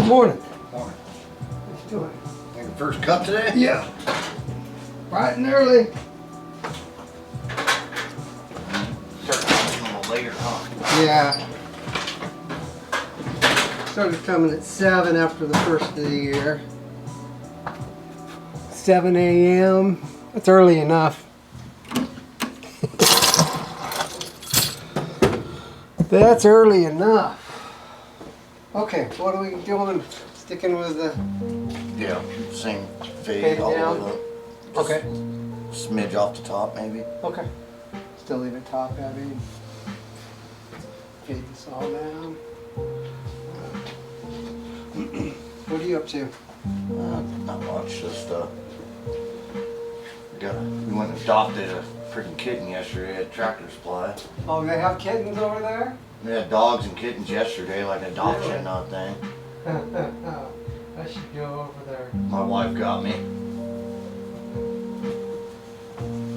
Morning. Morning. What you doing? Making first cut today? Yeah. Bright and early. Start coming a little later, huh? Yeah. Started coming at 7 after the first of the year. 7 a.m. That's early enough. That's early enough. Okay, what are we doing? Sticking with the Yeah, same fade fade all down? the way up. Okay. Smidge off the top, maybe. Okay. Still leave it top heavy. Fade this all down. What are you up to? Not much, just we went and adopted a freaking kitten yesterday at Tractor Supply. Oh, they have kittens over there? We had dogs and kittens yesterday, like an adoption thing. I should go over there. My wife got me.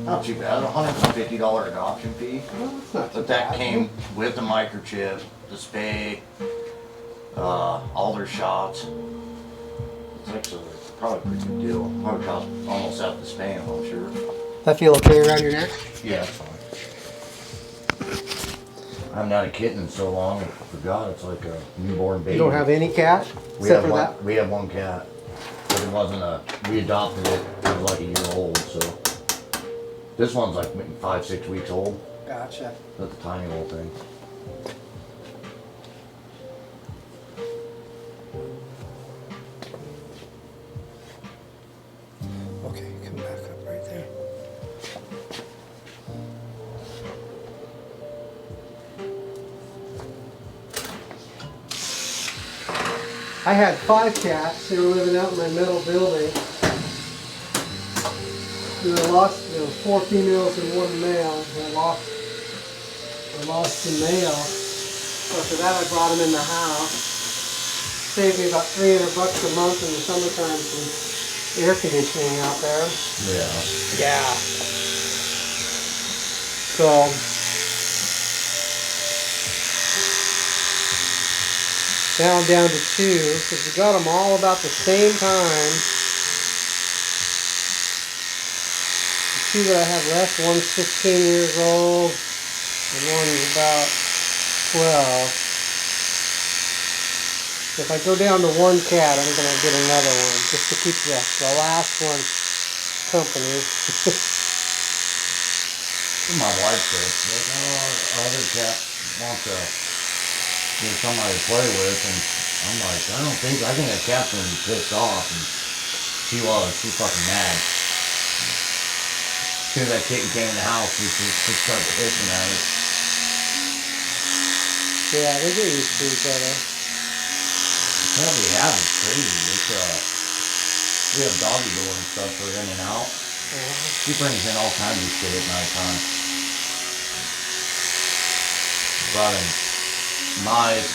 Not too bad, $150 adoption fee. Well, that's not too But that bad. came with the microchip, the spay, all their shots. It's actually probably a pretty good deal. Probably cost almost out the spay, I'm sure. That feel okay around your neck? Yeah, it's fine. I haven't had a kitten in so long, I forgot it's like a newborn baby. You don't have any cat? We Except have for one, that? we have one cat, but it wasn't we adopted it, it was like a year old, so. This one's like maybe 5-6 weeks old. Gotcha. That's a tiny little thing. Okay, come back up right there. I had 5 cats. They were living out in my metal building. And I lost 4 females and 1 male. I lost the male. So after that, I brought them in the house. Saved me about $300 a month in the summertime from air conditioning out there. Yeah. Yeah. So now I'm down to 2 because we got them all about the same time. The 2 that I have left, one's 15 years old and one's about 12. If I go down to 1 cat, I'm going to get another one just to keep the last one company. My wife said, the other cat wants somebody to play with, and I'm like, I think that cat's gonna be pissed off, and she's fucking mad. As soon as that kitten came in the house, she started pissing at it. Yeah, they get used to each other. What we have is crazy. We have doggy door and stuff for in and out. She brings in all kinds of shit at night time. Brought in mice,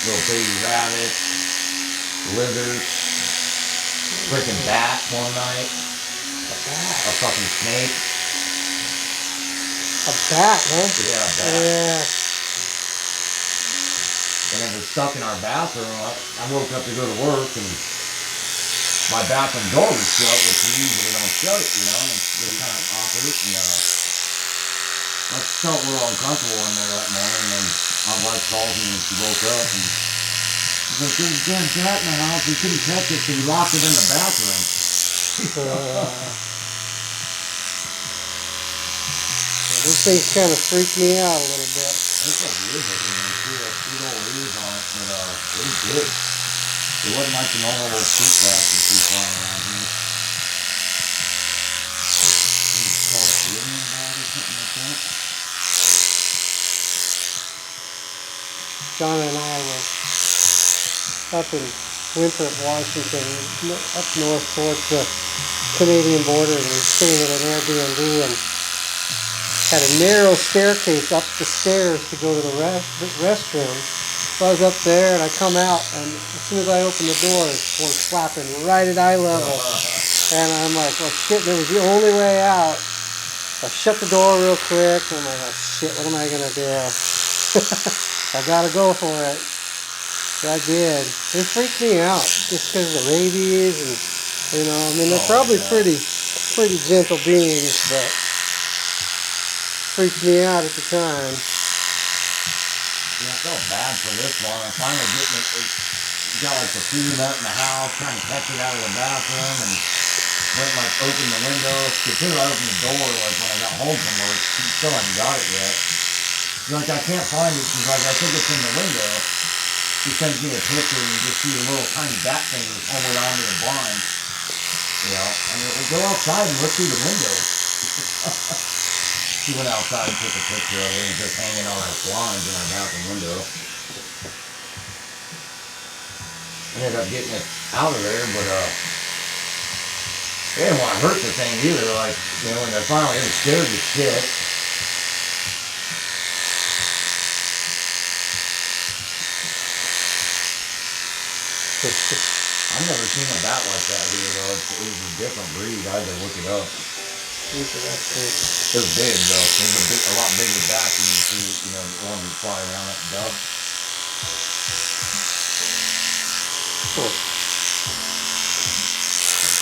little baby rabbits, lizards, freaking bat one night. A bat? A fucking snake. A bat, huh? Yeah, a bat. Yeah. And it was stuck in our bathroom. I woke up to go to work and my bathroom door was shut, which we usually don't shut it, and it was kind of awkward. And I felt a little uncomfortable in there that morning, and then my wife called me and she woke up and she's like, "There's a damn cat in the house. We couldn't catch it, so we locked it in the bathroom." Those things kind of freak me out a little bit. It's like weird looking, and she had 2 little ears on it, but it was good. It wasn't like the normal little street rats that we flying around here. It's called a Syrian bat or something like that. John and I were up in Winthrop, Washington, up north towards the Canadian border, and we were staying at an Airbnb and had a narrow staircase up the stairs to go to the restroom. So I was up there and I come out, and as soon as I opened the door, it was flapping right at eye level. And I'm like, well shit, that was the only way out. I shut the door real quick, and I'm like, oh shit, what am I gonna do? I gotta go for it. I did. It freaked me out just because of the rabies and, you know, I mean, they're probably pretty gentle beings, but freaked me out at the time. Yeah, I felt bad for this one. I'm finally getting it. Got like the food out in the house, trying to catch it out of the bathroom, and went like opened the window. As soon as I opened the door, like when I got home from work, she still hadn't got it yet. She's like, I can't find it. She's like, I think it's in the window. She sends me a picture and you just see the little tiny bat fingers holding onto the blind. You know, I mean, we'll go outside and look through the window. She went outside and took a picture of it and just hanging on our blinds in our bathroom window. I ended up getting it out of there, but they didn't want to hurt the thing either. Like, you know, when they finally, it was scared as shit. I've never seen a bat like that here, though. It was a different breed. I had to look it up. It was big, though. It was a lot bigger bat than you see, you know, the ones that fly around at the duck. Cool.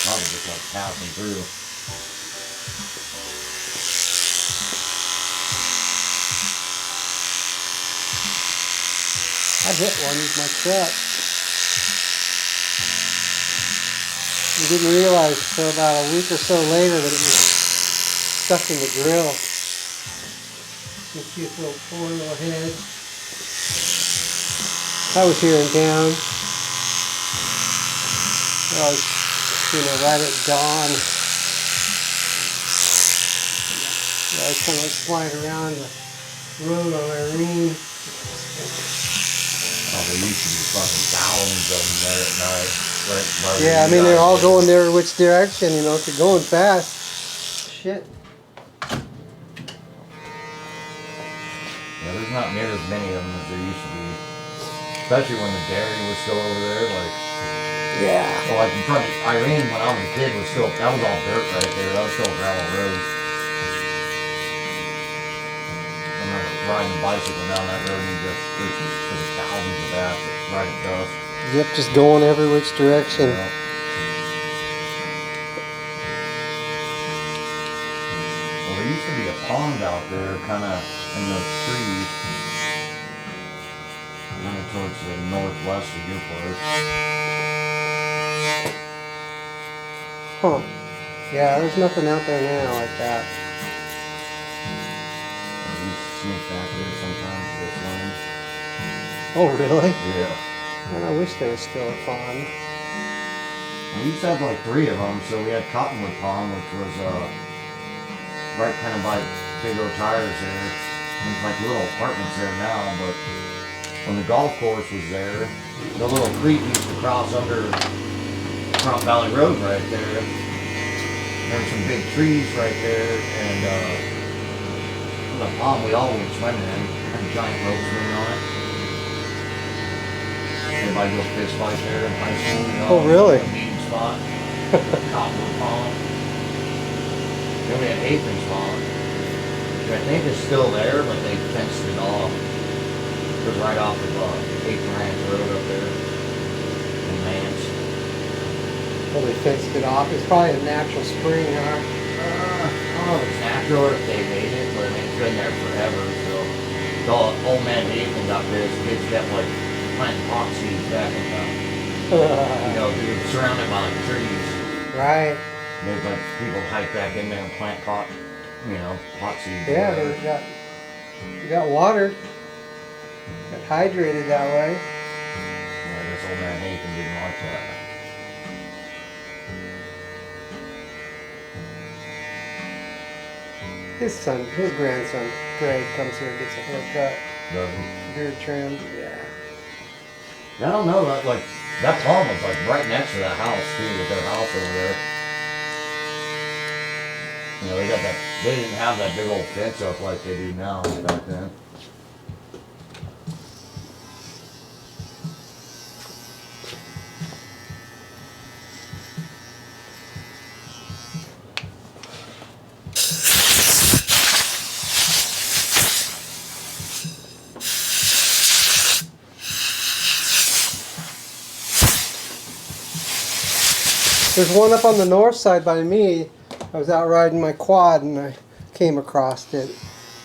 Probably just like passing through. I hit one with my truck. I didn't realize until about a week or so later that it was stuck in the grill. You see its little four little head. I was here in town. I was, you know, right at dawn. I was kind of like flying around the road on Irene. Oh, there used to be fucking thousands of them there at night. Right, yeah, I mean, they're all going there which direction, you know, if you're going fast. Shit. Yeah, there's not near as many of them as there used to be. Especially when the dairy was still over there, like... Yeah. So like in front of Irene, when I was a kid, was still, that was all dirt right there. That was still gravel roads. I remember riding a bicycle down that road and just, there's thousands of bats right at dusk. Yep, just going every which direction. You know? Well, there used to be a pond out there, kind of in those trees. Kind of towards the northwest of your place. Huh. Yeah, there's nothing out there now like that. I used to sneak back there sometimes this morning. Oh, really? Yeah. Man, I wish there was still a pond. We used to have like 3 of them, so we had Cottonwood Pond, which was right kind of by Big O Tires there. There's like little apartments there now, but when the golf course was there, the little creek used to cross under Front Valley Road right there. There were some big trees right there, and the pond we all went swimming in, had a giant rope swing on it. Everybody go fist fight there in high school, you know. Oh, really? A meeting spot. Cottonwood Pond. Then we had Apron's Pond, which I think is still there, but they fenced it off. It was right off of 8th Ranch Road up there in Mance. Well, they fenced it off. It's probably a natural spring, huh? I don't know if it's natural or if they made it, but I mean, it's been there forever, so. The old man Nathan up there, his kids kept like planting pot seeds back in the, you know, they were surrounded by like trees. Right. There's like people hike back in there and plant pot, you know, pot seeds. Yeah, you got water. Got hydrated that way. Yeah, this old man Nathan didn't like that. His grandson, Greg, comes here and gets a haircut. Doesn't. Beard trimmed. Yeah. I don't know, like, that pond was like right next to that house too, with their house over there. You know, they didn't have that big old fence up like they do now back then. There's one up on the north side by me. I was out riding my quad and I came across it.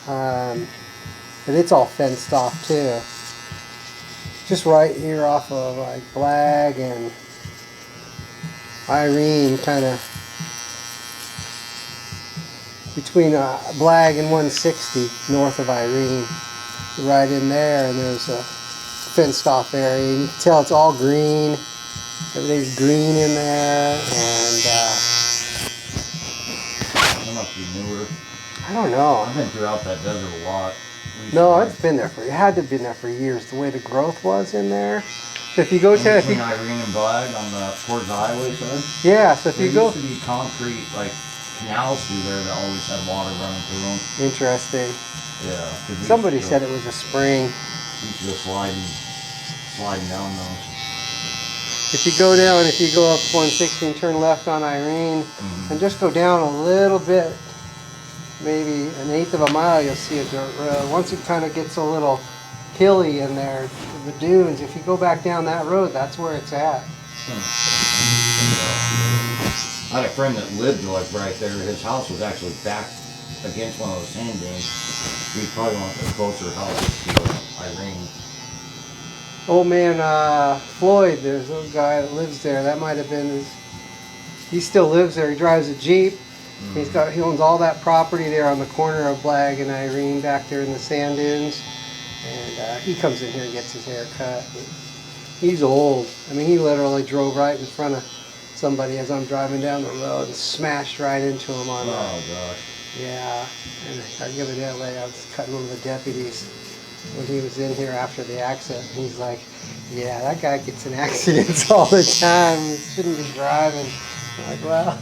And it's all fenced off too. Just right here off of like Blag and Irene, kind of between Blag and 160 north of Irene. Right in there, and there's a fenced off area. You can tell it's all green. Everything's green in there, and It must be newer. I don't know. I've been throughout that desert a lot. No, it's been there it had to have been there for years. The way the growth was in there. So if you go to between Irene and Blag on towards the highway side. yeah, so if There you go, used to be concrete like canals through there that always had water running through them. interesting. Yeah. Somebody said it was a spring. You used to go sliding down those. If you go down, if you go up 160 and turn left on Irene, and just go down a little bit, maybe 1/8 of a mile, you'll see a dirt road. Once it kind of gets a little hilly in there, the dunes, if you go back down that road, that's where it's at. I had a friend that lived like right there. His house was actually back against one of those sand dunes. We probably want a closer house to Irene. Old man Floyd, there's a guy that lives there. That might have been his. He still lives there. He drives a Jeep. He owns all that property there on the corner of Blag and Irene back there in the sand dunes. And he comes in here and gets his hair cut. He's old. I mean, he literally drove right in front of somebody as I'm driving down the road and smashed right into him on Oh gosh. yeah. And evidently I was cutting one of the deputies when he was in here after the accident. He's like, yeah, that guy gets in accidents all the time. He shouldn't be driving. I'm like, well,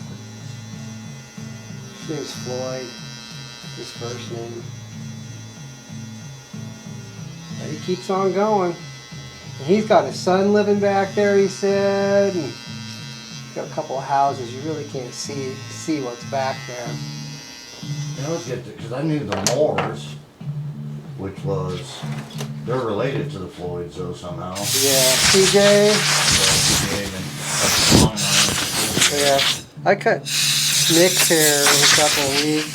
his name's Floyd, his first name. But he keeps on going. And he's got his son living back there, he said. And he's got a couple of houses. You really can't see what's back there. You know, let's get because I knew the Moores, which was they're related to the Floyds though somehow. Yeah, CJ. Yeah, I cut Nick's hair in a couple of weeks.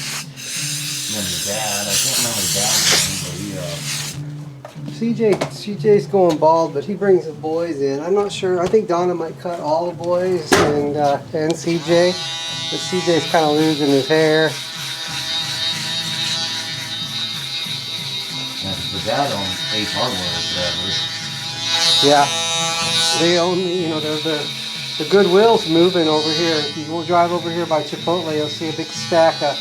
And then the dad, I can't remember the dad's name, but CJ's going bald, but he brings the boys in. I'm not sure. I think Donna might cut all the boys and CJ, but CJ's kind of losing his hair. the dad owned Ace Hardware forever. Yeah, they own. You know, the Goodwill's moving over here. If you will drive over here by Chipotle, you'll see a big stack of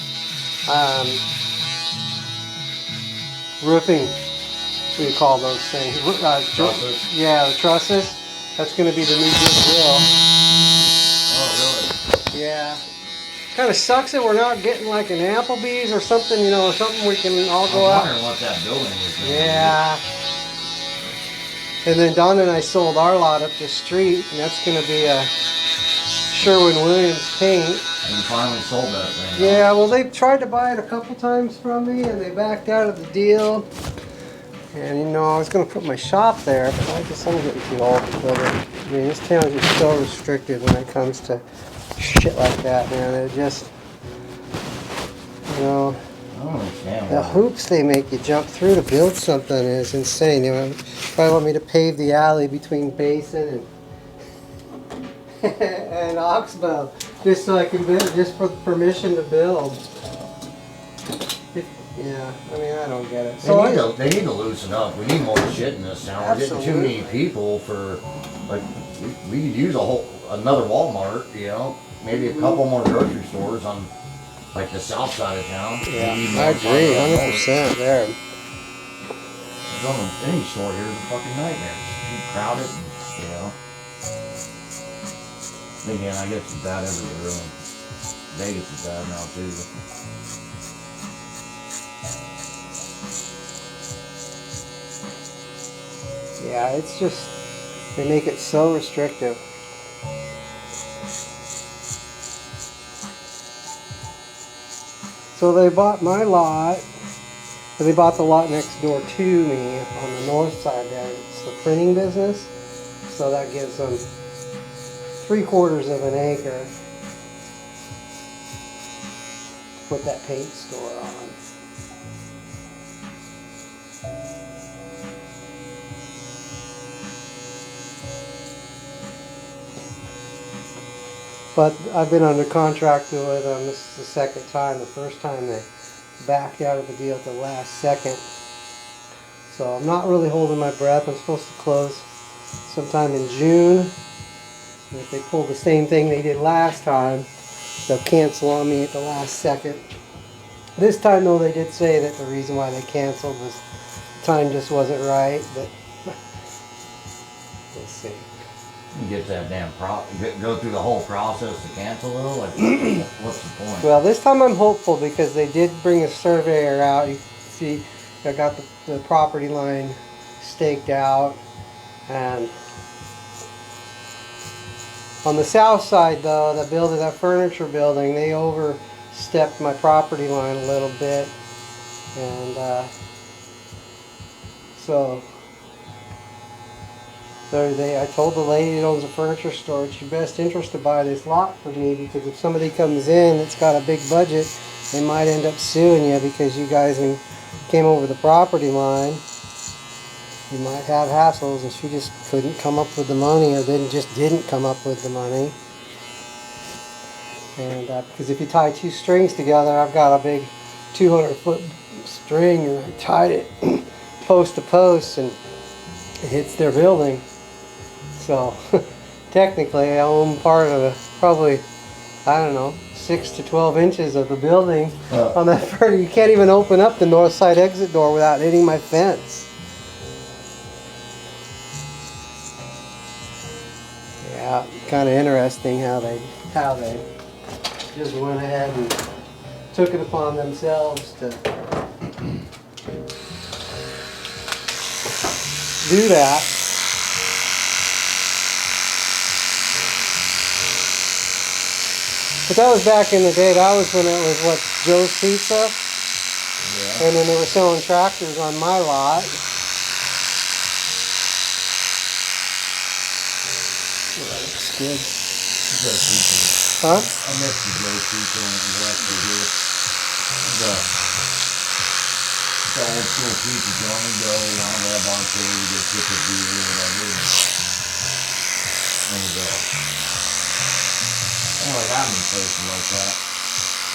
roofing. What do you call those things? Trusses? Yeah, the trusses. That's going to be the new Goodwill. Oh, really? Yeah. Kind of sucks that we're not getting like an Applebee's or something, you know, something we can all go I'm out. wondering what that building was gonna Yeah. And then Don and I sold our lot up the street, and that's going to be a Sherwin-Williams paint. be. And you finally sold that thing. Yeah, well, they've tried to buy it a couple times from me, and they backed out of the deal. And, you know, I was going to put my shop there, but I'm getting too old to build it. I mean, this town is just so restricted when it comes to shit like that, man. It just, you know, I don't understand. the hoops they make you jump through to build something is insane. You know, probably want me to pave the alley between Basin and and Oxbow just so I can build, just for permission to build. Yeah, I mean, I don't get it. So They need to loosen up. We need more shit in this town. We're getting too many people for, like, we could use another Walmart, you know, maybe a couple more grocery stores on, like, the south side of town. Yeah, I agree, 100% there. Any store here is a fucking nightmare. It's too crowded, you know. Again, I guess it's bad everywhere. And Vegas is bad now, too. Yeah, it's just, they make it so restrictive. So they bought my lot, and they bought the lot next door to me on the north side there. It's the printing business, so that gives them 3/4 of an acre to put that paint store on. But I've been under contract with them. This is the second time. The first time they backed out of the deal at the last second. So I'm not really holding my breath. I'm supposed to close sometime in June. And if they pull the same thing they did last time, they'll cancel on me at the last second. This time though, they did say that the reason why they canceled was the time just wasn't right. But we'll see. You get that damn go through the whole process to cancel though? Like, what's the point? Well, this time I'm hopeful because they did bring a surveyor out. You see, I got the property line staked out, and on the south side though, that furniture building, they overstepped my property line a little bit, and so I told the lady that owns a furniture store it's your best interest to buy this lot for me, because if somebody comes in that's got a big budget, they might end up suing you because you guys came over the property line. You might have hassles, and she just couldn't come up with the money, or then just didn't come up with the money. And because if you tie two strings together, I've got a big 200-foot string, and I tied it post to post, and it hits their building. So technically I own part of probably, I don't know, 6 to 12 inches of the building on that furniture. You can't even open up the north side exit door without hitting my fence. Yeah, kind of interesting how they just went ahead and took it upon themselves to do that. But that was back in the day. That was when it was Joe's Pizza, Yeah. and then they were selling tractors on my lot. That looks good. Huh? I missed the Joe's Pizza when it was actually here. The old school pizza joint. You go, you want to have arcade, you get a sip of beer or whatever. And I don't really have any places like that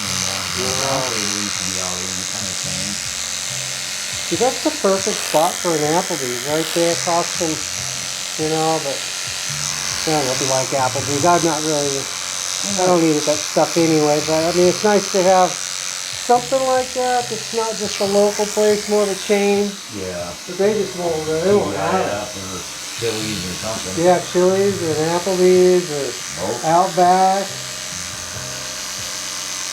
anymore. The arcade used to be out here, you kind of changed. See, that's the perfect spot for an Applebee's, right there across from, but I don't know if you like Applebee's. I'm not really, I don't eat that stuff anyway, but I mean, it's nice to have something like that. It's not just a local place, more of a chain. Yeah. But they just won't really have it. Or Chili's or something. Yeah, Chili's or an Applebee's or Outback.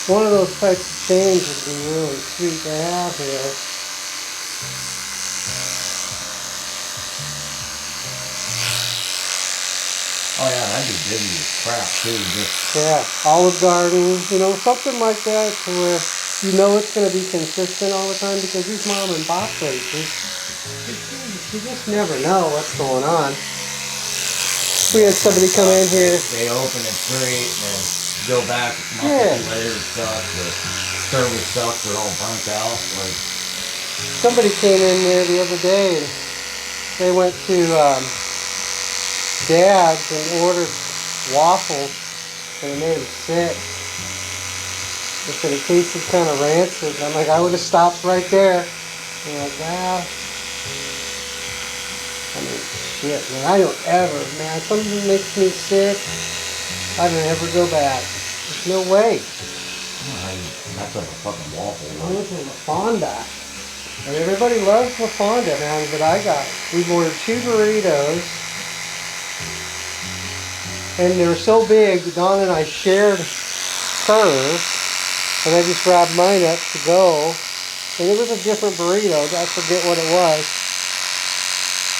One of those types of chains would be really sweet to have here. Oh yeah, that'd be busy as crap too. Yeah, Olive Garden, something like that to where it's going to be consistent all the time, because these mom and pop places, you just never know what's going on. We had somebody come in here. They open it straight and then go back months later and stuff. The service sucks, they're all burnt out. Like, somebody came in there the other day and they went to Dad's and ordered waffles, and it made them sick. They said it tasted kind of rancid. I'm like, I would have stopped right there. And like, I mean, shit, man, I don't ever, man, something makes me sick, I don't ever go back. There's no way. that's like a fucking waffle. I went to La Fonda. And everybody loves La Fonda, man, but we ordered 2 burritos. And they were so big, Dawn and I shared hers. And I just grabbed mine up to go. And it was a different burrito. I forget what it was.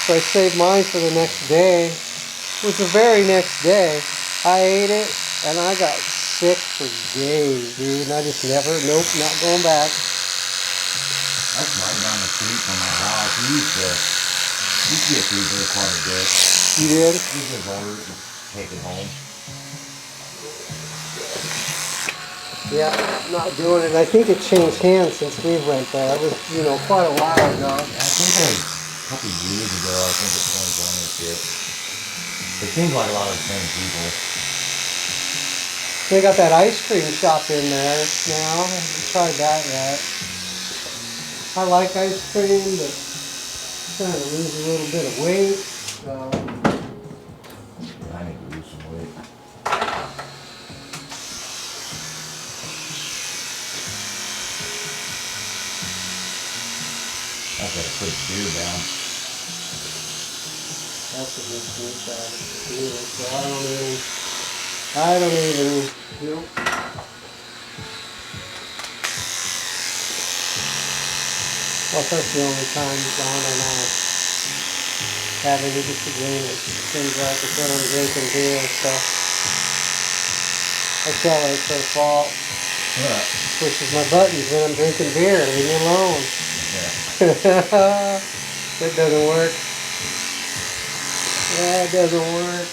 So I saved mine for the next day. It was the very next day. I ate it, and I got sick for days, dude. And I just nope, not going back. That's right down the street from my house. We used to get through there quite a bit. You did? We just ordered and take it home. Yeah, not doing it. I think it changed hands since we went there. It was, you know, quite a while ago. I think a couple years ago, I think it changed ownership. It seems like a lot of the same people. They got that ice cream shop in there now. I haven't tried that yet. I like ice cream, but I'm trying to lose a little bit of weight. So. I need to lose some weight. I've got to put beer down. That's a good food so I don't even, nope. Well, that's the only time Don and I have any disagreements. It seems like it's when I'm drinking beer, so I tell her it's her fault. Yeah. Pushes my buttons when I'm drinking beer. Leave me alone. Yeah. That doesn't work. Yeah, it doesn't work.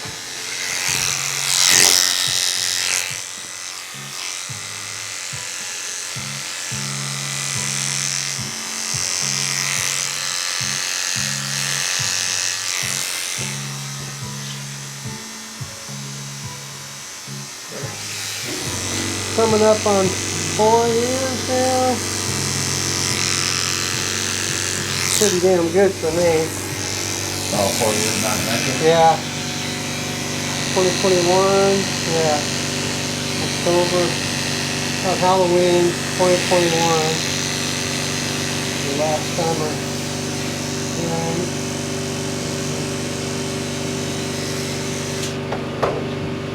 Coming up on 4 years now. Pretty damn good for me. Oh, 4 years not drinking? Yeah. 2021. Yeah. October. Oh, Halloween 2021. The last summer.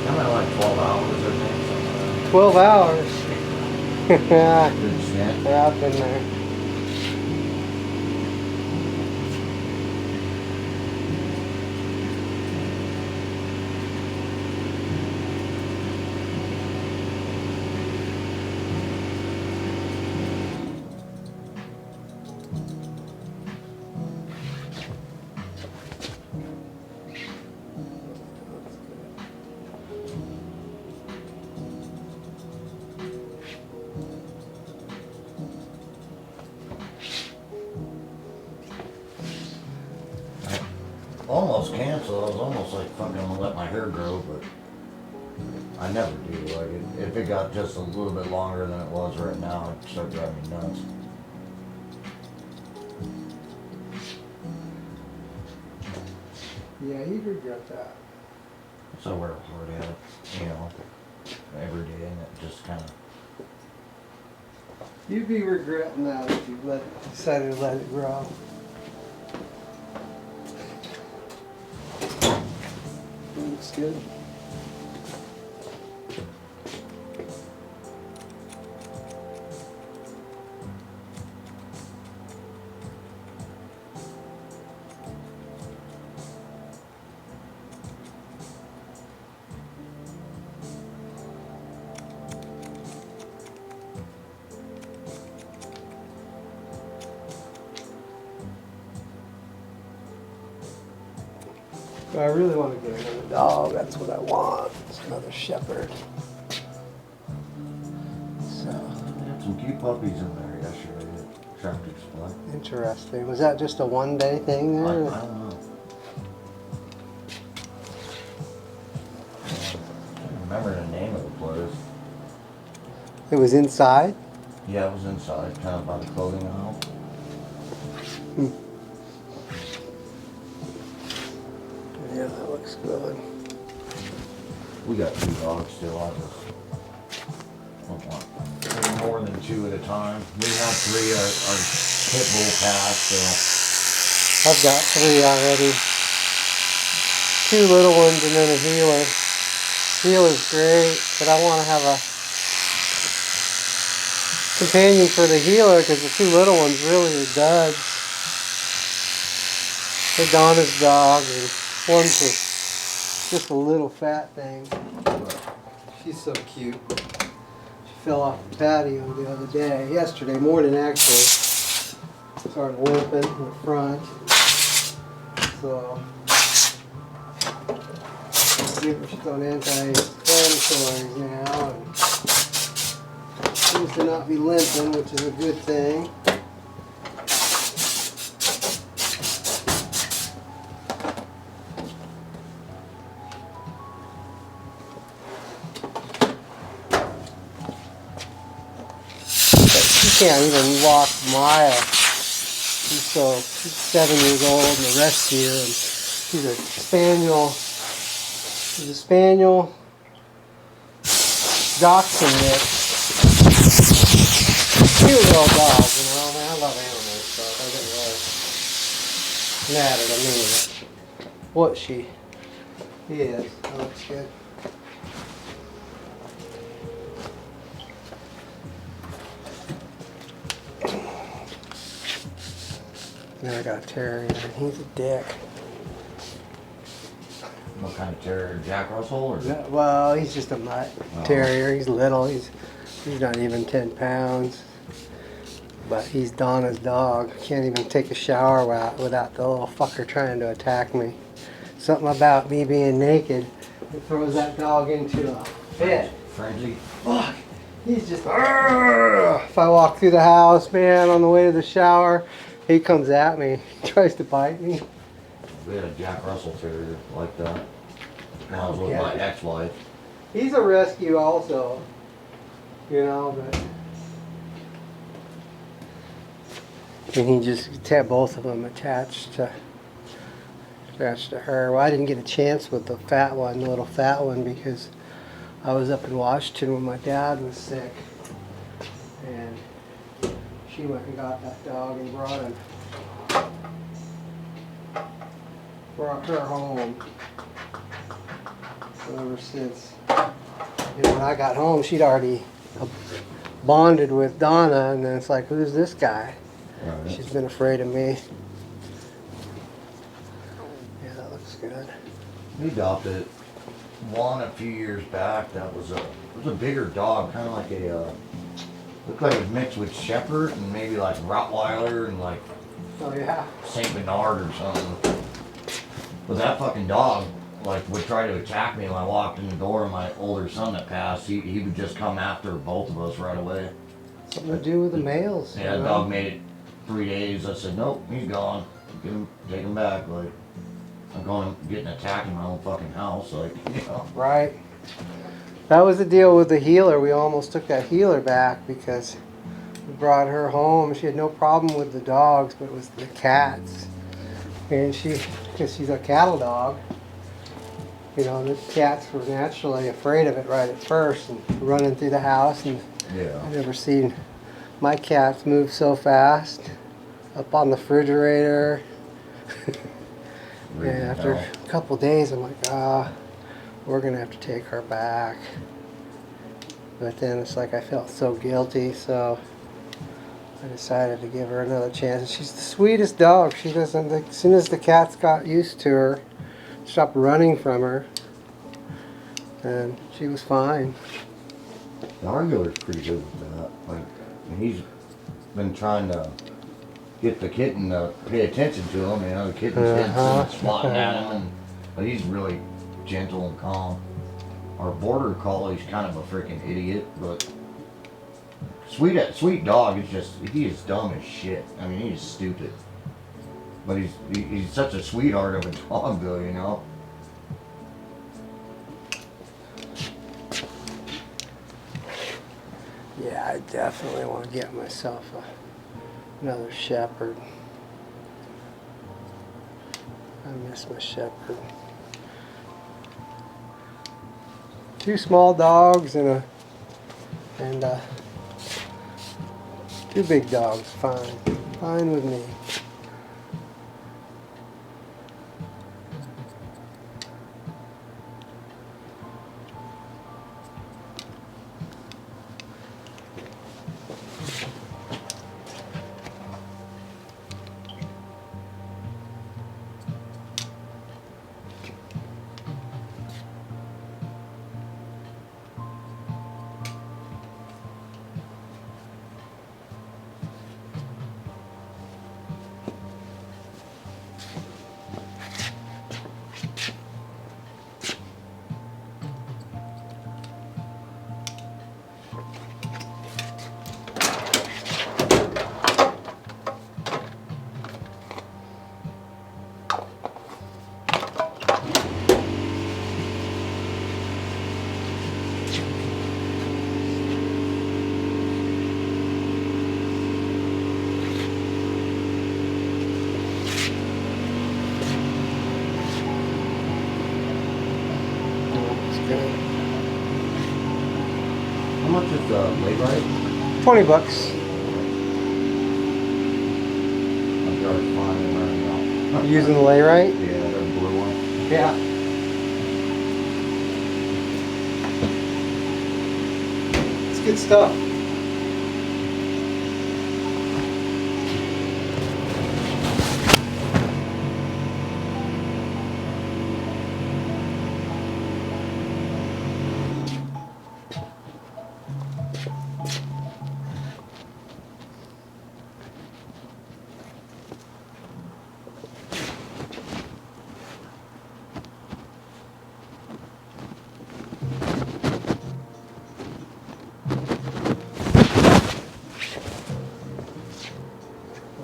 I'm at like 12 hours, I think. 12 hours. Yeah. Good shit. Yeah, I've been there. Almost canceled. I was almost like fucking gonna let my hair grow, but I never do. Like if it got just a little bit longer than it was right now, it'd start driving me nuts. Yeah, you'd regret that. So I wear a hard hat, you know, every day, and it just kind of. You'd be regretting that if you decided to let it grow. Looks good. But I really want to get another dog. That's what I want. It's another shepherd. So They had some cute puppies in there yesterday at Tractor Supply. interesting. Was that just a one-day thing I there? don't know. I don't remember the name of the place. It was inside? Yeah, it was inside, kind of by the clothing aisle. Yeah, that looks good. We got 2 dogs still. I just don't want any more than 2 at a time. We have 3. Our pit bull passed, so I've got 3 already. 2 little ones and then a healer. Healer's great, but I want to have a companion for the healer because the 2 little ones really are duds. They're Donna's dog, and one's just a little fat thing. She's so cute. She fell off the patio the other day, yesterday morning actually. Started limping in the front. So, she's on anti-inflammatories now. And to not be limping, which is a good thing. She can't even walk a mile. She's 7 years old and a rescue, and she's a spaniel. She's a spaniel dachshund mix. Cute little dog, you know. I mean, I love animals, so I get really mad at them anyway. What she is. That looks good. Then I got a terrier. He's a dick. What kind of terrier? Jack Russell or? No, well, he's just a mutt terrier. He's little. He's not even 10 pounds. But he's Donna's dog. Can't even take a shower without the little fucker trying to attack me. Something about me being naked that throws that dog into a fit. Frenzy. Fuck. He's just. Argh! If I walk through the house, man, on the way to the shower, he comes at me. He tries to bite me. We had a Jack Russell terrier like that. When I was with my ex-wife. He's a rescue also. You know, but. And he just had both of them attached to her. Well, I didn't get a chance with the fat one, the little fat one, because I was up in Washington when my dad was sick. And she went and got that dog and brought her home. So ever since, when I got home, she'd already bonded with Donna, and then it's like, who's this guy? Right. She's been afraid of me. Yeah, that looks good. We adopted one a few years back. That was a bigger dog, kind of like looked like it was mixed with Shepherd and maybe like Rottweiler and like Oh yeah. Saint Bernard or something. But that fucking dog like would try to attack me when I walked in the door. My older son that passed, he would just come after both of us right away. Something to do with the males. Yeah, the dog made it 3 days. I said, nope, he's gone. Take him back. Like, I'm going to get an attack in my own fucking house. Like, you know. Right. That was the deal with the healer. We almost took that healer back because we brought her home. She had no problem with the dogs, but it was the cats. And because she's a cattle dog, you know, the cats were naturally afraid of it right at first and running through the house. And Yeah. I've never seen my cats move so fast up on the refrigerator. And after a couple days, I'm like, we're going to have to take her back. But then it's like I felt so guilty, so I decided to give her another chance. She's the sweetest dog. She doesn't, as soon as the cats got used to her, stopped running from her, and she was fine. The regular's pretty good with that. Like, and he's been trying to get the kitten to pay attention to him. You know, the kitten's head's swatting at him, but he's really gentle and calm. Our border collie's kind of a freaking idiot, but sweet dog is just, he is dumb as shit. I mean, he's stupid. But he's such a sweetheart of a dog though, you know. Yeah, I definitely want to get myself another shepherd. I miss my shepherd. 2 small dogs and 2 big dogs. Fine with me. much is the labor rate? $20 bucks. I'm already finding right now. Using the lay right? Yeah, the blue one. Yeah. It's good stuff.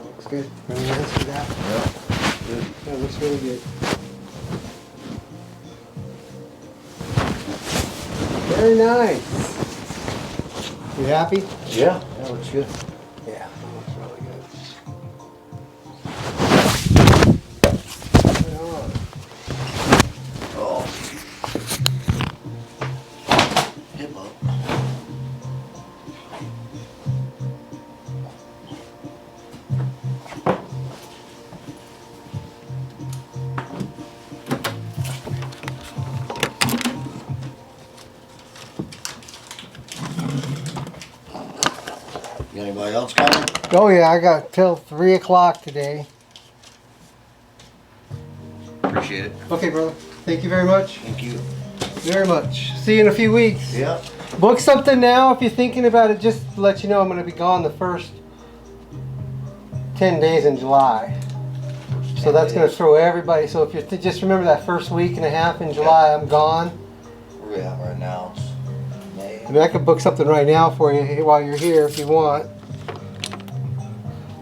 Looks good. Really nice for that. Yeah. Good. That looks really good. Very nice. You happy? Yeah, that looks good. Yeah, that looks really good. Right on. Oh. Hip up. Got anybody else coming? Oh yeah, I got till 3 o'clock today. Appreciate it. Okay, brother. Thank you very much. Thank you. Very much. See you in a few weeks. Yeah. Book something now if you're thinking about it. Just to let you know I'm going to be gone the first 10 days in July. So that's going to throw everybody. So if you just remember that first week and a half in July, I'm gone. Where we at right now? It's May. I mean, I could book something right now for you while you're here if you want.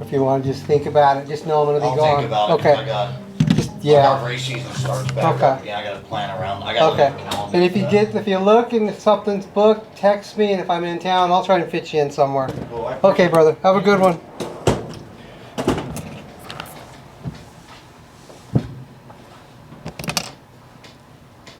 If you want to just think about it, just know I'm going to be I'll gone. think about it. 'Cause Okay. I got. Just, Yeah. Our yeah. race season starts back Okay. up again. I got to plan around. I got to Okay. look at the calendar. And if you look and if something's booked, text me, and if I'm in town, I'll try and fit you in somewhere. Well, Okay, brother. Have a good one.